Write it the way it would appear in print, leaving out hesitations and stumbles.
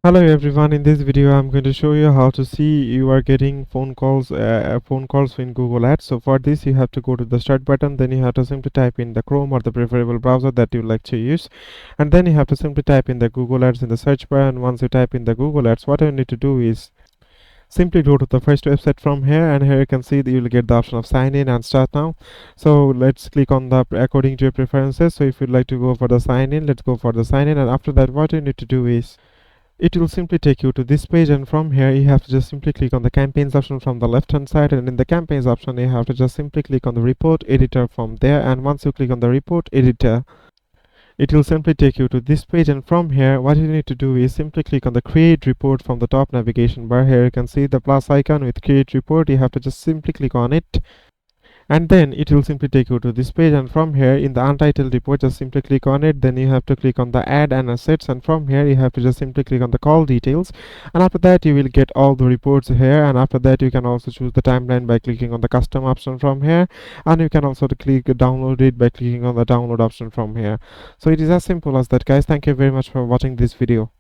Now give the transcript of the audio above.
Hello everyone, in this video I'm going to show you how to see you are getting phone calls in Google Ads. So for this you have to go to the start button, then you have to simply type in the Chrome or the preferable browser that you like to use, and then you have to simply type in the Google Ads in the search bar. And once you type in the Google Ads, what you need to do is simply go to the first website from here, and here you can see that you will get the option of sign in and start now. So let's click on the according to your preferences. So if you'd like to go for the sign in, let's go for the sign in, and after that what you need to do is it will simply take you to this page, and from here you have to just simply click on the campaigns option from the left hand side, and in the campaigns option you have to just simply click on the report editor from there. And once you click on the report editor, it will simply take you to this page, and from here what you need to do is simply click on the create report from the top navigation bar. Here you can see the plus icon with create report. You have to just simply click on it, and then it will simply take you to this page, and from here in the untitled report just simply click on it. Then you have to click on the add and assets, and from here you have to just simply click on the call details, and after that you will get all the reports here. And after that you can also choose the timeline by clicking on the custom option from here, and you can also click download it by clicking on the download option from here. So it is as simple as that, guys. Thank you very much for watching this video.